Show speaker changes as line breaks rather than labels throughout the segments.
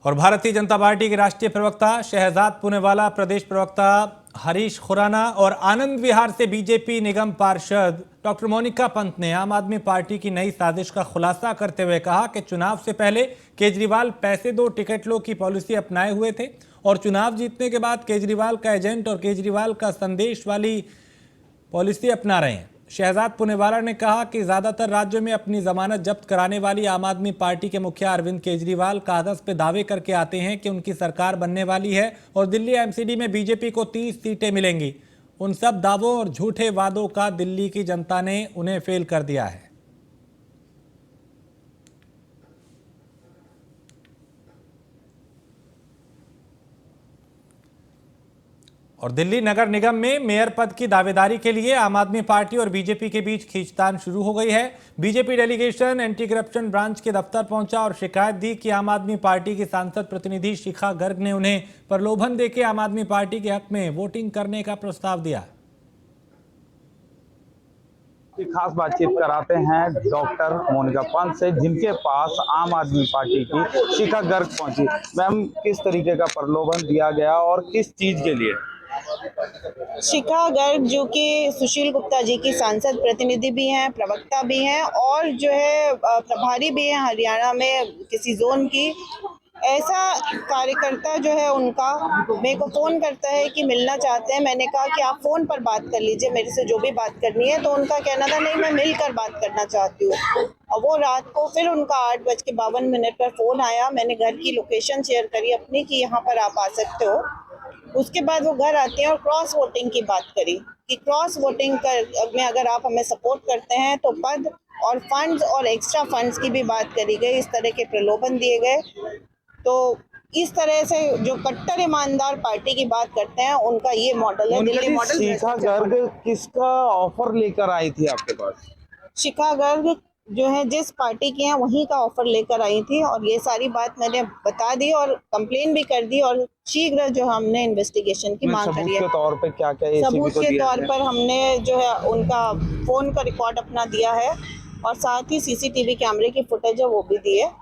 और भारतीय जनता पार्टी के राष्ट्रीय प्रवक्ता शहजाद पूनेवाला, प्रदेश प्रवक्ता हरीश खुराना और आनंद विहार से बीजेपी निगम पार्षद डॉक्टर मोनिका पंत ने आम आदमी पार्टी की नई साजिश का खुलासा करते हुए कहा कि चुनाव से पहले केजरीवाल पैसे दो टिकट लो की पॉलिसी अपनाए हुए थे और चुनाव जीतने के बाद केजरीवाल का एजेंट और केजरीवाल का संदेश वाली पॉलिसी अपना रहे हैं। शहजाद पूनेवाला ने कहा कि ज्यादातर राज्यों में अपनी जमानत जब्त कराने वाली आम आदमी पार्टी के मुखिया अरविंद केजरीवाल कागज पे दावे करके आते हैं कि उनकी सरकार बनने वाली है और दिल्ली एमसीडी में बीजेपी को 30 सीटें मिलेंगी। उन सब दावों और झूठे वादों का दिल्ली की जनता ने उन्हें फेल कर दिया है। और दिल्ली नगर निगम में मेयर पद की दावेदारी के लिए आम आदमी पार्टी और बीजेपी के बीच खींचतान शुरू हो गई है। BJP delegation anti corruption branch के दफ्तर पहुंचा और शिकायत दी कि आम आदमी पार्टी की सांसद प्रतिनिधि शिखा गर्ग ने उन्हें प्रलोभन देकर आम आदमी पार्टी के हक में वोटिंग करने का प्रस्ताव दिया।
खास बातचीत कराते हैं डॉक्टर मोनिका पंत से, जिनके पास आम आदमी पार्टी की शिखा गर्ग पहुंची। मैम, किस तरीके का प्रलोभन दिया गया और किस चीज के लिए?
शिखा गर्ग जो कि सुशील गुप्ता जी की सांसद प्रतिनिधि भी हैं, प्रवक्ता भी हैं और जो है प्रभारी भी हैं हरियाणा में किसी जोन की। ऐसा कार्यकर्ता जो है उनका मेरे को फ़ोन करता है कि मिलना चाहते हैं। मैंने कहा कि आप फ़ोन पर बात कर लीजिए मेरे से जो भी बात करनी है। तो उनका कहना था नहीं, मैं मिलकर बात करना चाहती हूँ। और वो रात को फिर उनका 8:52 पर फ़ोन आया। मैंने घर की लोकेशन शेयर करी अपनी कि यहाँ पर आप आ सकते हो। उसके बाद वो घर आते हैं और क्रॉस वोटिंग की बात करी कि क्रॉस वोटिंग में अगर आप हमें सपोर्ट करते हैं तो पद और फंड्स और एक्स्ट्रा फंड्स की भी बात करी गई। इस तरह के प्रलोभन दिए गए। तो इस तरह से जो कट्टर ईमानदार पार्टी की बात करते हैं उनका ये मॉडल है, दिल्ली मॉडल।
शिखा गर्ग किसका ऑफर लेकर आई थी आपके पास?
शिखा गर्ग जो है जिस पार्टी की है वहीं का ऑफर लेकर आई थी और ये सारी बात मैंने बता दी और कंप्लेन भी कर दी और शीघ्र जो हमने इन्वेस्टिगेशन की मांग करी है।
सबूत के तौर पे क्या
सबूत के तौर पर हमने जो है उनका फोन का रिकॉर्ड अपना दिया है और साथ ही सीसीटीवी कैमरे की फुटेज है वो भी दी है।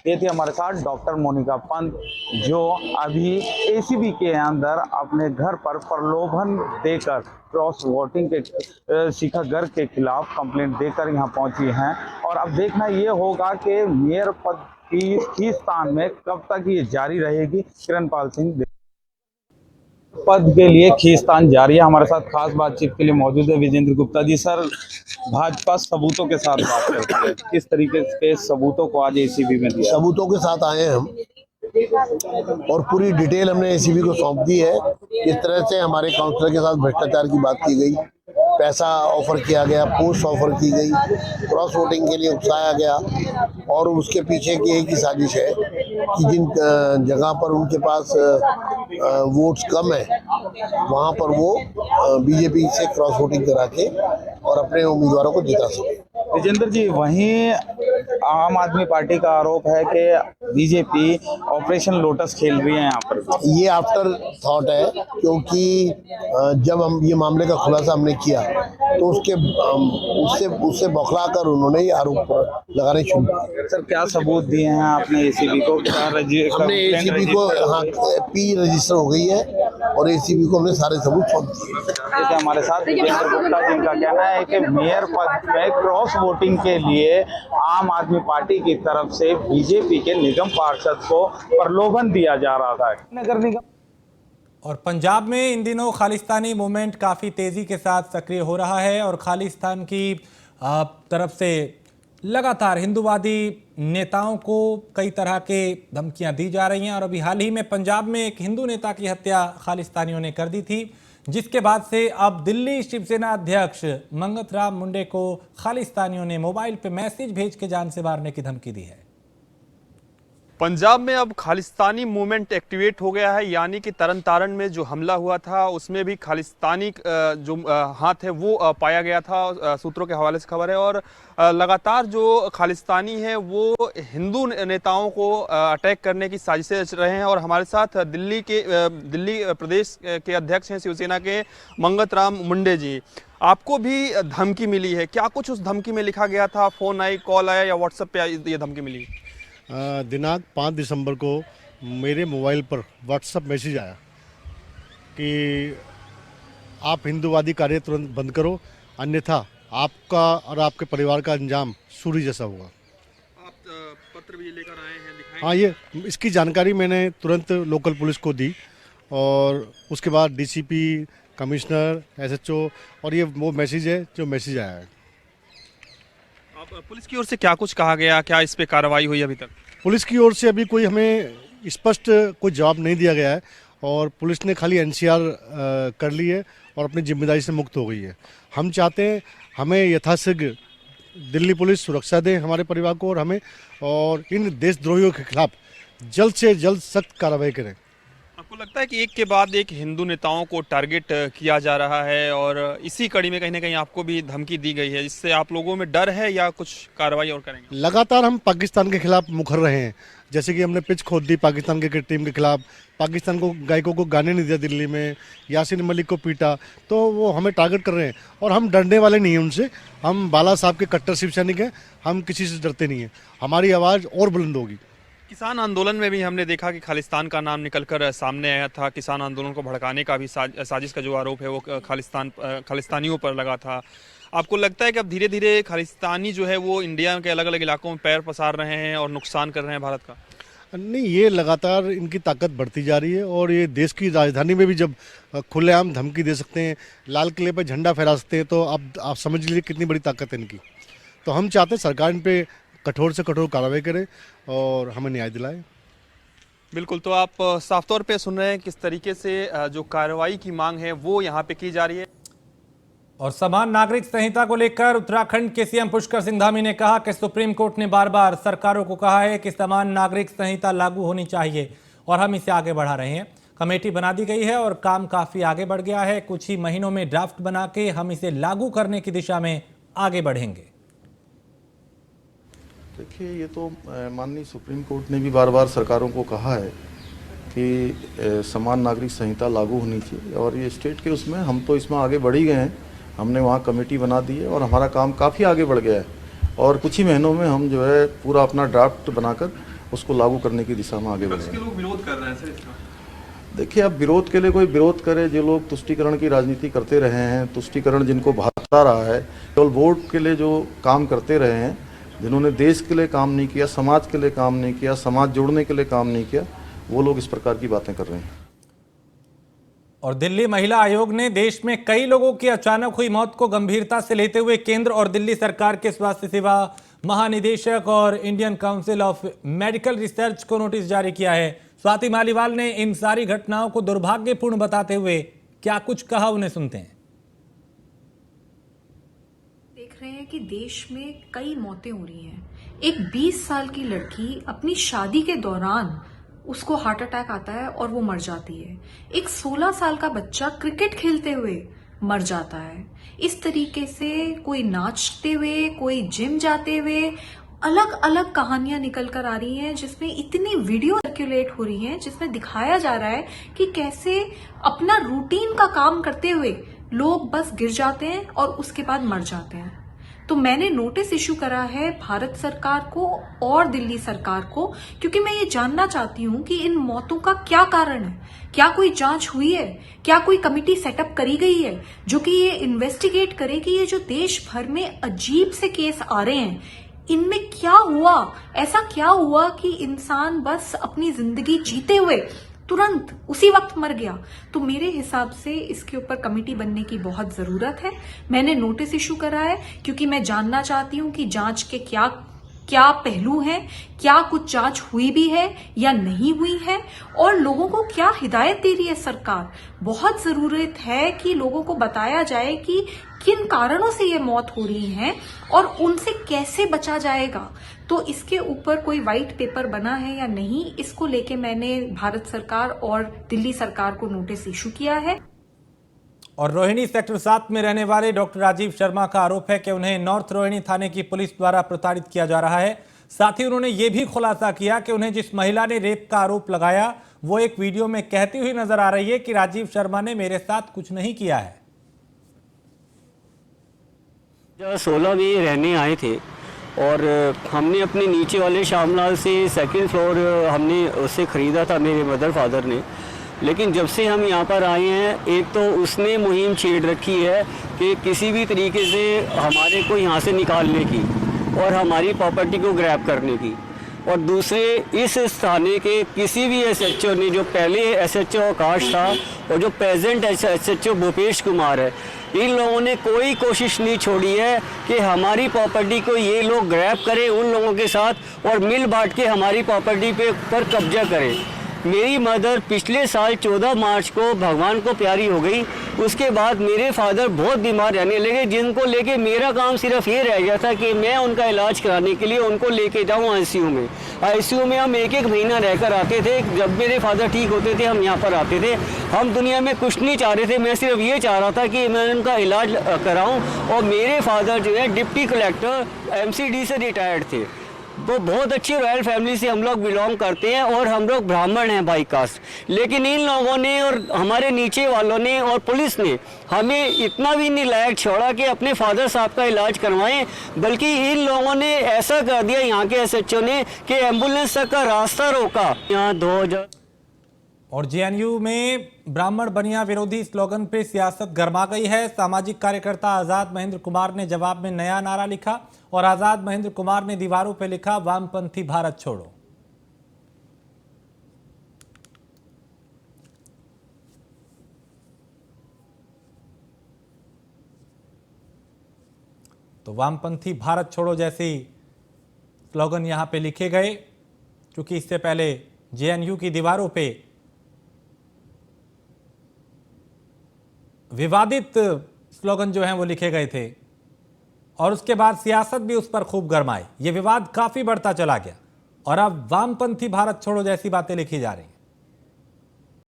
ये थी हमारे साथ डॉक्टर मोनिका पंत, जो अभी एसीबी के अंदर अपने घर पर प्रलोभन देकर क्रॉस वोटिंग के शिखा गर्ग के खिलाफ कंप्लेंट देकर यहाँ पहुंची हैं। और अब देखना ये होगा कि मेयर पद की खींचतान में कब तक ये जारी रहेगी। किरणपाल सिंह पद के लिए खींचतान जारी है। हमारे साथ खास बातचीत के लिए मौजूद है विजेंद्र गुप्ता जी। सर, भाजपा सबूतों के साथ बात करती है, किस तरीके के सबूतों को आज एसीबी में दिया?
सबूतों के साथ आए हैं हम और पूरी डिटेल हमने एसीबी को सौंप दी है। किस तरह से हमारे काउंसलर के साथ भ्रष्टाचार की बात की गई, पैसा ऑफर किया गया, पोस्ट ऑफर की गई, क्रॉस वोटिंग के लिए उकसाया गया और उसके पीछे की एक ही साजिश है कि जिन जगह पर उनके पास वोट्स कम है वहां पर वो बीजेपी से क्रॉस वोटिंग करा के और अपने उम्मीदवारों को जिता सके।
विजेंद्र जी, वहीं आम आदमी पार्टी का आरोप है कि बीजेपी ऑपरेशन लोटस खेल रही है यहाँ पर।
ये आफ्टर थॉट है, क्योंकि जब हम ये मामले का खुलासा हमने किया तो उससे बौखला कर उन्होंने ये आरोप लगाने शुरू किए।
सर, क्या सबूत दिए हैं आपने एसीबी को?
हमने एसीबी को पी रजिस्टर हो गई है और एसीबी को हमने सारे सबूत सौंप दिए।
हमारे साथ विजेंद्र गुप्ता, जिनका कहना है कि मेयर पद में क्रॉस वोटिंग के लिए आम आदमी पार्टी की तरफ से बीजेपी के निगम पार्षद को प्रलोभन दिया जा रहा था। नगर निगम
और पंजाब में इन दिनों खालिस्तानी मूवमेंट काफ़ी तेज़ी के साथ सक्रिय हो रहा है और खालिस्तान की तरफ से लगातार हिंदूवादी नेताओं को कई तरह के धमकियां दी जा रही हैं। और अभी हाल ही में पंजाब में एक हिंदू नेता की हत्या खालिस्तानियों ने कर दी थी, जिसके बाद से अब दिल्ली शिवसेना अध्यक्ष मंगत राम मुंडे को खालिस्तानियों ने मोबाइल पे मैसेज भेज के जान से मारने की धमकी दी है।
पंजाब में अब खालिस्तानी मूवमेंट एक्टिवेट हो गया है, यानी कि तरन तारण में जो हमला हुआ था उसमें भी खालिस्तानी जो हाथ है वो पाया गया था, सूत्रों के हवाले से खबर है। और लगातार जो खालिस्तानी है वो हिंदू नेताओं को अटैक करने की साजिशें रच रहे हैं। और हमारे साथ दिल्ली प्रदेश के अध्यक्ष हैं शिवसेना के मंगत राम मुंडे जी। आपको भी धमकी मिली है, क्या कुछ उस धमकी में लिखा गया था? फोन आई, कॉल आया या व्हाट्सएप पे ये धमकी मिली?
दिनांक 5 दिसंबर को मेरे मोबाइल पर व्हाट्सएप मैसेज आया कि आप हिंदूवादी कार्य तुरंत बंद करो, अन्यथा आपका और आपके परिवार का अंजाम सूरी जैसा होगा।
आप पत्र भी लेकर आए हैं, दिखाएं।
हाँ, ये इसकी जानकारी मैंने तुरंत लोकल पुलिस को दी और उसके बाद डीसीपी, कमिश्नर, एसएचओ, और ये वो मैसेज है जो मैसेज आया है।
आप पुलिस की ओर से क्या कुछ कहा गया, क्या इस पे कार्रवाई हुई अभी तक?
पुलिस की ओर से अभी कोई हमें स्पष्ट कोई जवाब नहीं दिया गया है और पुलिस ने खाली एनसीआर कर ली है और अपनी जिम्मेदारी से मुक्त हो गई है। हम चाहते हैं हमें यथाशीघ्र दिल्ली पुलिस सुरक्षा दे हमारे परिवार को और हमें, और इन देशद्रोहियों के खिलाफ जल्द से जल्द सख्त कार्रवाई करें।
आपको लगता है कि एक के बाद एक हिंदू नेताओं को टारगेट किया जा रहा है और इसी कड़ी में कहीं ना कहीं आपको भी धमकी दी गई है, इससे आप लोगों में डर है या कुछ कार्रवाई और करेंगे?
लगातार हम पाकिस्तान के खिलाफ मुखर रहे हैं, जैसे कि हमने पिच खोद दी पाकिस्तान क्रिकेट टीम के खिलाफ, पाकिस्तान को गायकों को गाने नहीं दिया दिल्ली में, यासीन मलिक को पीटा, तो वो हमें टारगेट कर रहे हैं और हम डरने वाले नहीं हैं उनसे। हम बाला साहब के कट्टर शिव सैनिक हैं, हम किसी से डरते नहीं हैं, हमारी आवाज़ और बुलंद होगी।
किसान आंदोलन में भी हमने देखा कि खालिस्तान का नाम निकलकर सामने आया था, किसान आंदोलन को भड़काने का भी साजिश का जो आरोप है वो खालिस्तानियों पर लगा था। आपको लगता है कि अब धीरे धीरे खालिस्तानी जो है वो इंडिया के अलग अलग इलाकों में पैर पसार रहे हैं और नुकसान कर रहे हैं भारत का?
नहीं, ये लगातार इनकी ताकत बढ़ती जा रही है और ये देश की राजधानी में भी जब खुलेआम धमकी दे सकते हैं, लाल किले पर झंडा फहरा सकते हैं, तो अब आप समझ लीजिए कितनी बड़ी ताकत है इनकी। तो हम चाहते हैं सरकार इन पे कठोर से कठोर कार्रवाई करे और हमें न्याय दिलाए।
बिल्कुल, तो आप साफ तौर पे सुन रहे हैं किस तरीके से जो कार्रवाई की मांग है वो यहाँ पे की जा रही है।
और समान नागरिक संहिता को लेकर उत्तराखंड के सीएम पुष्कर सिंह धामी ने कहा कि सुप्रीम कोर्ट ने बार बार सरकारों को कहा है कि समान नागरिक संहिता लागू होनी चाहिए और हम इसे आगे बढ़ा रहे हैं। कमेटी बना दी गई है और काम काफी आगे बढ़ गया है। कुछ ही महीनों में ड्राफ्ट बना के हम इसे लागू करने की दिशा में आगे बढ़ेंगे।
देखिए, ये तो माननीय सुप्रीम कोर्ट ने भी बार बार सरकारों को कहा है कि समान नागरिक संहिता लागू होनी चाहिए और ये स्टेट के उसमें हम तो इसमें आगे बढ़ ही गए हैं। हमने वहाँ कमेटी बना दी है और हमारा काम काफ़ी आगे बढ़ गया है और कुछ ही महीनों में हम जो है पूरा अपना ड्राफ्ट बनाकर उसको लागू करने की दिशा में आगे बढ़ेंगे।
लोग विरोध कर रहे हैं सर इसका।
देखिए, अब विरोध के लिए कोई विरोध करे, जो लोग तुष्टीकरण की राजनीति करते रहे हैं, तुष्टीकरण जिनको भाता रहा है, केवल वोट के लिए जो काम करते रहे हैं, जिन्होंने देश के लिए काम नहीं किया, समाज के लिए काम नहीं किया, समाज जोड़ने के लिए काम नहीं किया, वो लोग इस प्रकार की बातें कर रहे हैं।
और दिल्ली महिला आयोग ने देश में कई लोगों की अचानक हुई मौत को गंभीरता से लेते हुए केंद्र और दिल्ली सरकार के स्वास्थ्य सेवा महानिदेशक और Indian council of medical research को नोटिस जारी किया है। स्वाति मालीवाल ने इन सारी घटनाओं को दुर्भाग्यपूर्ण बताते हुए क्या कुछ कहा, उन्हें सुनते हैं।
देख रहे हैं कि देश में कई मौतें हो रही हैं। एक 20 साल की लड़की अपनी शादी के दौरान उसको हार्ट अटैक आता है और वो मर जाती है। एक 16 साल का बच्चा क्रिकेट खेलते हुए मर जाता है। इस तरीके से कोई नाचते हुए, कोई जिम जाते हुए, अलग अलग कहानियां निकल कर आ रही हैं, जिसमें इतनी वीडियो सर्कुलेट हो रही हैं, जिसमें दिखाया जा रहा है कि कैसे अपना रूटीन का काम करते हुए लोग बस गिर जाते हैं और उसके बाद मर जाते हैं। तो मैंने नोटिस इशू करा है भारत सरकार को और दिल्ली सरकार को, क्योंकि मैं ये जानना चाहती हूँ कि इन मौतों का क्या कारण है। क्या कोई जांच हुई है? क्या कोई कमेटी सेटअप करी गई है जो कि ये इन्वेस्टिगेट करे कि ये जो देश भर में अजीब से केस आ रहे हैं, इनमें क्या हुआ? ऐसा क्या हुआ कि इंसान बस अपनी जिंदगी जीते हुए तुरंत उसी वक्त मर गया? तो मेरे हिसाब से इसके ऊपर कमेटी बनने की बहुत जरूरत है। मैंने नोटिस इशू करा है क्योंकि मैं जानना चाहती हूं कि जांच के क्या क्या पहलू हैं, क्या कुछ जांच हुई भी है या नहीं हुई है, और लोगों को क्या हिदायत दे रही है सरकार। बहुत जरूरत है कि लोगों को बताया जाए कि किन कारणों से ये मौत हो रही है और उनसे कैसे बचा जाएगा। तो इसके ऊपर कोई व्हाइट पेपर बना है या नहीं, इसको लेके मैंने भारत सरकार और दिल्ली सरकार को नोटिस इशू किया है।
और रोहिणी सेक्टर 7 में रहने वाले डॉक्टर राजीव शर्मा का आरोप है कि उन्हें नॉर्थ रोहिणी थाने की पुलिस द्वारा प्रताड़ित किया जा रहा है। साथ ही उन्होंने ये भी खुलासा किया कि उन्हें जिस महिला ने रेप का आरोप लगाया वो एक वीडियो में कहती हुई नजर आ रही है कि राजीव शर्मा ने मेरे साथ कुछ नहीं किया है।
जब 16 में रहने आए थे और हमने अपने नीचे वाले शामलाल से सेकंड फ्लोर हमने उससे ख़रीदा था, मेरे मदर फादर ने। लेकिन जब से हम यहाँ पर आए हैं, एक तो उसने मुहिम छेड़ रखी है कि किसी भी तरीके से हमारे को यहाँ से निकालने की और हमारी प्रॉपर्टी को ग्रैब करने की। और दूसरे, इस थाने के किसी भी एसएचओ ने, जो पहले एसएचओ आकाश था और जो प्रेजेंट एसएचओ भूपेश कुमार है, इन लोगों ने कोई कोशिश नहीं छोड़ी है कि हमारी प्रॉपर्टी को ये लोग ग्रैब करें उन लोगों के साथ और मिल बांट के हमारी प्रॉपर्टी पर कब्जा करें। मेरी मदर पिछले साल 14 मार्च को भगवान को प्यारी हो गई। उसके बाद मेरे फादर बहुत बीमार रहने लगे, जिनको लेके मेरा काम सिर्फ ये रह गया था कि मैं उनका इलाज कराने के लिए उनको लेके जाऊँ आईसीयू में। आईसीयू में हम एक महीना रहकर आते थे। जब मेरे फादर ठीक होते थे हम यहाँ पर आते थे। हम दुनिया में कुछ नहीं चाह रहे थे, मैं सिर्फ ये चाह रहा था कि मैं उनका इलाज कराऊँ। और मेरे फादर जो है डिप्टी कलेक्टर MCD से रिटायर्ड थे। वो बहुत अच्छी रॉयल फैमिली से हम लोग बिलोंग करते हैं और हम लोग ब्राह्मण हैं बाई कास्ट। लेकिन इन लोगों ने और हमारे नीचे वालों ने और पुलिस ने हमें इतना भी नहीं लायक छोड़ा कि अपने फादर साहब का इलाज करवाएं, बल्कि इन लोगों ने ऐसा कर दिया यहाँ के एसएचओ ने कि एम्बुलेंस तक का रास्ता रोका। यहाँ 2000
और जेएनयू में ब्राह्मण बनिया विरोधी स्लोगन पे सियासत गरमा गई है। सामाजिक कार्यकर्ता आजाद महेंद्र कुमार ने जवाब में नया नारा लिखा और आजाद महेंद्र कुमार ने दीवारों पे लिखा, वामपंथी भारत छोड़ो। तो वामपंथी भारत छोड़ो जैसी स्लोगन यहां पे लिखे गए, क्योंकि इससे पहले जेएनयू की दीवारों पे विवादित स्लोगन जो हैं वो लिखे गए थे और उसके बाद सियासत भी उस पर खूब गरमाई। ये विवाद काफी बढ़ता चला गया और अब वामपंथी भारत छोड़ो जैसी बातें लिखी जा रही हैं।